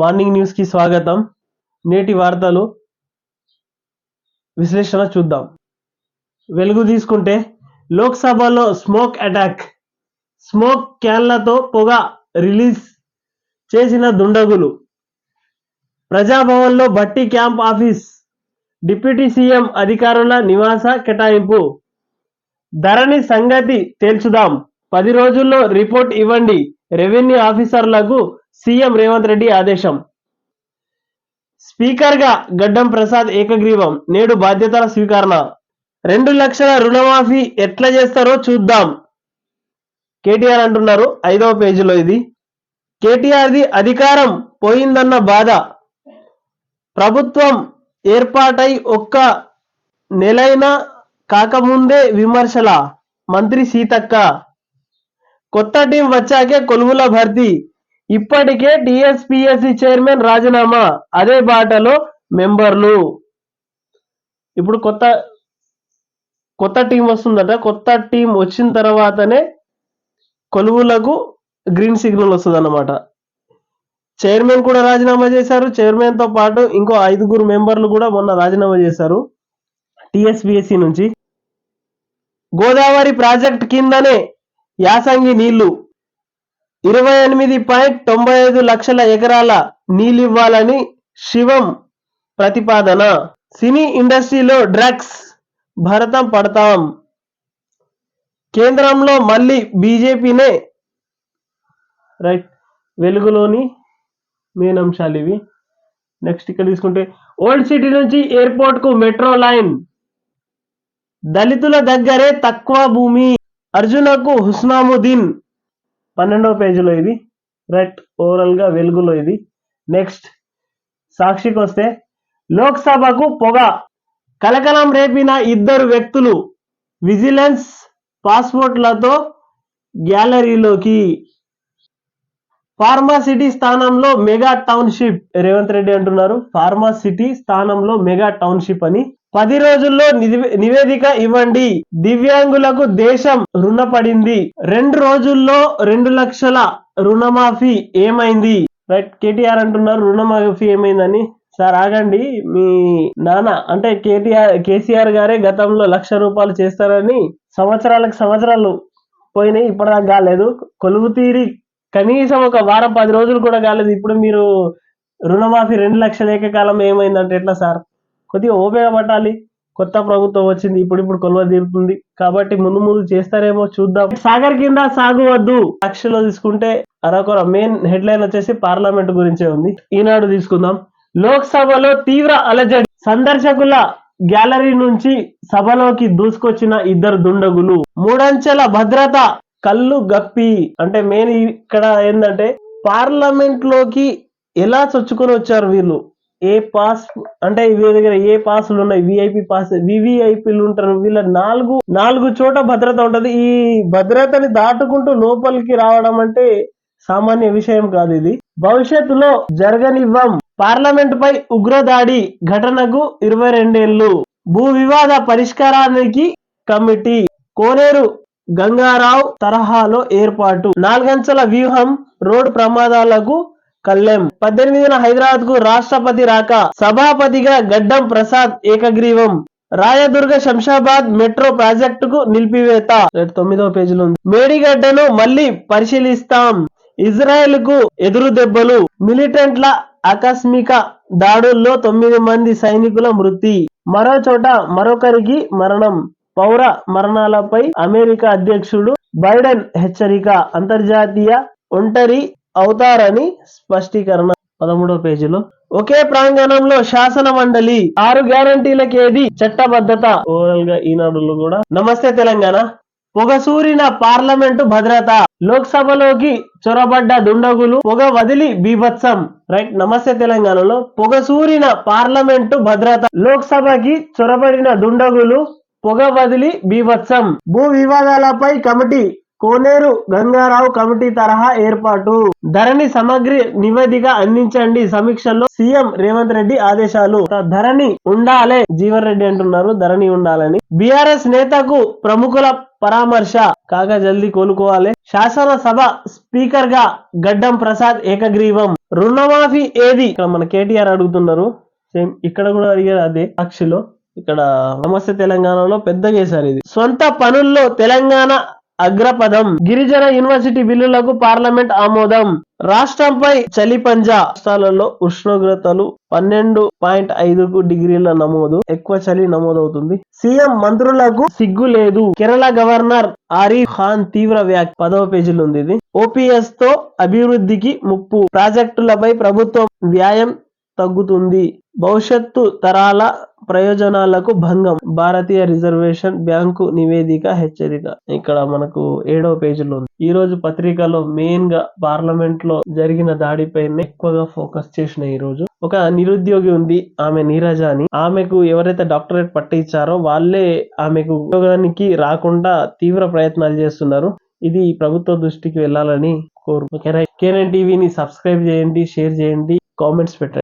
Morning news కి స్వాగతం. నేటి వార్తలు విశ్లేషణ చూద్దాం. వెలుగు తీసుకుంటే లోక్సభలో స్మోక్ అటాక్, స్మోక్ క్యాన్లతో పొగ రిలీజ్ చేసిన దుండగులు, ప్రజాభవన్లో బట్టి క్యాంప్ ఆఫీస్, డిప్యూటీ సీఎం అధికారుల నివాస కేటాయింపు, ధరణి సంగతి తేల్చుదాం, 10 రోజుల్లో రిపోర్ట్ ఇవ్వండి, రెవెన్యూ ఆఫీసర్లకు సీఎం రేవంత్ రెడ్డి ఆదేశం. స్పీకర్గా గడ్డం ప్రసాద్ ఏకగ్రీవం, నేడు బాధ్యతల స్వీకరణ. 2 లక్షల రుణమాఫీ ఎట్లా చేస్తారో చూద్దాం, కేటీఆర్ అంటున్నారు. 5వ పేజీలో ఇది. కేటీఆర్ది అధికారం పోయిందన్న బాధ, ప్రభుత్వం ఏర్పాటై ఒక్క నెలైనా కాకముందే విమర్శల, మంత్రి సీతక్క. కొత్త టీం వచ్చాకే కొలువుల భర్తీ, ఇప్పటికే టీఎస్పీఎస్సీ చైర్మన్ రాజీనామా, అదే బాటలో మెంబర్లు. ఇప్పుడు కొత్త టీం వస్తుందట. కొత్త టీం వచ్చిన తర్వాతనే కొలువులకు గ్రీన్ సిగ్నల్ వస్తుంది అన్నమాట. చైర్మన్ కూడా రాజీనామా చేశారు. చైర్మన్ తో పాటు ఇంకో 5 మెంబర్లు కూడా మొన్న రాజీనామా చేశారు టీఎస్పీఎస్సీ నుంచి. గోదావరి ప్రాజెక్ట్ కిందనే యాసంగి నీళ్లు, 28.95 లక్షల ఎకరాల నీళ్ళివ్వాలని శివం ప్రతిపాదన. సినీ ఇండస్ట్రీలో డ్రగ్స్ భరతం పడతాం, కేంద్రంలో మళ్ళీ బీజేపీనే. రైట్, వెలుగులోని మెయిన్ అంశాలు ఇవి. నెక్స్ట్ ఇక్కడ తీసుకుంటే ఓల్డ్ సిటీ నుంచి ఎయిర్పోర్ట్ కు మెట్రో లైన్, దళితుల దగ్గరే తక్కువ భూమి, అర్జునకు హుస్నాముద్దీన్. 12వ పేజీలో ఇది. రైట్, ఓవరాల్ గా వెలుగులో ఇది. నెక్స్ట్ సాక్షికి వస్తే లోక్సభకు పొగ, కలకలం రేపిన 2 వ్యక్తులు, విజిలెన్స్ పాస్పోర్ట్లతో గ్యాలరీలోకి. ఫార్మా సిటీ స్థానంలో మెగా టౌన్షిప్, రేవంత్ రెడ్డి అంటున్నారు ఫార్మా సిటీ స్థానంలో మెగా టౌన్షిప్ అని. 10 రోజుల్లో నివేదిక ఇవ్వండి, దివ్యాంగులకు దేశం రుణపడింది, 2 రోజుల్లో 2 లక్షల రుణమాఫీ ఏమైంది. రైట్, కేటీఆర్ అంటున్నారు రుణమాఫీ ఏమైందని. సార్ ఆగండి, మీ నాన్న అంటే కేసీఆర్ గారే గతంలో 1,00,000 రూపాయలు చేస్తారని సంవత్సరాలు పోయినాయి, ఇప్పటిదాకా కాలేదు. కొలువు తీరి కనీసం ఒక వారం 10 రోజులు కూడా కాలేదు. ఇప్పుడు మీరు రుణమాఫీ 2 లక్షల ఏకకాలం ఏమైందంటే ఎట్లా సార్? కొద్దిగా ఓపిక పట్టాలి. కొత్త ప్రభుత్వం వచ్చింది, ఇప్పుడు కొలువ తీరుతుంది కాబట్టి ముందు చేస్తారేమో చూద్దాం. సాగర్ కింద సాగు వద్దు. సాక్షిలో తీసుకుంటే అరకొర మెయిన్ హెడ్లైన్ వచ్చేసి పార్లమెంట్ గురించే ఉంది. ఈనాడు తీసుకుందాం. లోక్సభలో తీవ్ర అలజడి, సందర్శకుల గ్యాలరీ నుంచి సభలోకి దూసుకొచ్చిన 2 దుండగులు, 3 అంచెల భద్రత కళ్ళు గప్పి. అంటే మెయిన్ ఇక్కడ ఏంటంటే పార్లమెంట్ లోకి ఎలా చొచ్చుకొని వచ్చారు వీళ్ళు. ఏ పాస్ అంటే వీళ్ళ దగ్గర ఏ పాసులు ఉన్నాయి, విఐపి పాస్, వివిఐపీలు ఉంటారు. వీళ్ళ 4 చోట భద్రత ఉంటది. ఈ భద్రతని దాటుకుంటూ లోపలికి రావడం అంటే సామాన్య విషయం కాదు. ఇది భవిష్యత్తులో జరగనివ్వం. పార్లమెంట్ పై ఉగ్రదాడి ఘటనకు 22 ఏళ్లు. భూ వివాద పరిష్కారానికి కమిటీ, కోనేరు గంగారావు తరహాలో ఏర్పాటు, 4 అంచెల వ్యూహం, రోడ్డు ప్రమాదాలకు కళ్లెం. 18న హైదరాబాద్ కు రాష్ట్రపతి రాక, సభాపతిగా గడ్డం ప్రసాద్ ఏకగ్రీవం. రాయదుర్గ శంషాబాద్ మెట్రో ప్రాజెక్టుకు నిలిపివేత. 9వ పేజీలో ఉంది. మేడిగడ్డను మళ్లీ పరిశీలిస్తాం, ఇజ్రాయెల్ కు ఎదురు దెబ్బలు. మిలిటెంట్ల ఆకస్మిక దాడుల్లో 9 మంది సైనికుల మృతి, మరో చోట మరొకరికి మరణం. పౌర మరణాలపై అమెరికా అధ్యక్షుడు బైడెన్ హెచ్చరిక, అంతర్జాతీయ ఒంటరి అవుతారని స్పష్టీకరణ. 13వ పేజీలో ఒకే ప్రాంగణంలో శాసన మండలి, 6 గ్యారంటీలకేది చట్టబద్ధత. ఓవరాల్ గా ఈనాడులో కూడా. నమస్తే తెలంగాణ. పొగసూరిన పార్లమెంటు భద్రత, లోక్సభలోకి చొరబడ్డ దుండగులు పొగ వదిలి బీభత్సం. రైట్, నమస్తే తెలంగాణలో పొగసూరిన పార్లమెంటు భద్రత, లోక్సభకి చొరబడిన దుండగులు పొగ వదిలి బీభత్సం. భూ వివాదాలపై కమిటీ, కోనేరు గంగారావు కమిటీ తరహా ఏర్పాటు. ధరణి సమగ్ర నివేదిక అందించండి, సమీక్షలో సీఎం రేవంత్ రెడ్డి ఆదేశాలు. ధరణి ఉండాలే, జీవన్ రెడ్డి అంటున్నారు ధరణి ఉండాలని. బీఆర్ఎస్ నేతకు ప్రముఖుల పరామర్శ కాగా జల్దీ కోలుకోవాలి. శాసనసభ స్పీకర్ గా గడ్డం ప్రసాద్ ఏకగ్రీవం. రుణమాఫీ ఏది? ఇక్కడ మన కేటీఆర్ అడుగుతున్నారు. సేమ్ ఇక్కడ కూడా అడిగారు అదే సాక్షిలో. ఇక్కడ నమస్తే తెలంగాణలో పెద్దగా వేశారు ఇది. సొంత పనుల్లో తెలంగాణ అగ్రపదం. గిరిజన యూనివర్సిటీ బిల్లులకు పార్లమెంట్ ఆమోదం. రాష్ట్రంపై చలి పంజా. రాష్ట్రాలలో ఉష్ణోగ్రతలు 12.5 డిగ్రీల నమోదు. ఎక్కువ చలి నమోదవుతుంది. సీఎం మంత్రులకు సిగ్గు లేదు. కేరళ గవర్నర్ ఆరిఫ్ ఖాన్ తీవ్ర వ్యాఖ్య. 10వ పేజీలో ఉంది ఇది. ఓపీఎస్ తో అభివృద్ధికి ముప్పు. ప్రాజెక్టులపై ప్రభుత్వం వ్యయం తగ్గుతుంది. భవిష్యత్తు తరాల ప్రయోజనాలకు భంగం. భారతీయ రిజర్వేషన్ బ్యాంకు నివేదిక హెచ్చరిక. ఇక్కడ మనకు 7వ పేజీలో ఉంది. ఈ రోజు పత్రికలో మెయిన్ గా పార్లమెంట్ లో జరిగిన దాడిపైనే ఎక్కువగా ఫోకస్ చేసిన ఈ రోజు. ఒక నిరుద్యోగి ఉంది, ఆమె నీరజ అని. ఆమెకు ఎవరైతే డాక్టరేట్ పట్ట ఇచ్చారో వాళ్ళే ఆమెకు ఉద్యోగానికి రాకుండా తీవ్ర ప్రయత్నాలు చేస్తున్నారు. ఇది ప్రభుత్వ దృష్టికి వెళ్ళాలని కోరు. కేనైన్ టీవీని సబ్స్క్రైబ్ చేయండి, షేర్ చేయండి, కామెంట్స్ పెట్టండి.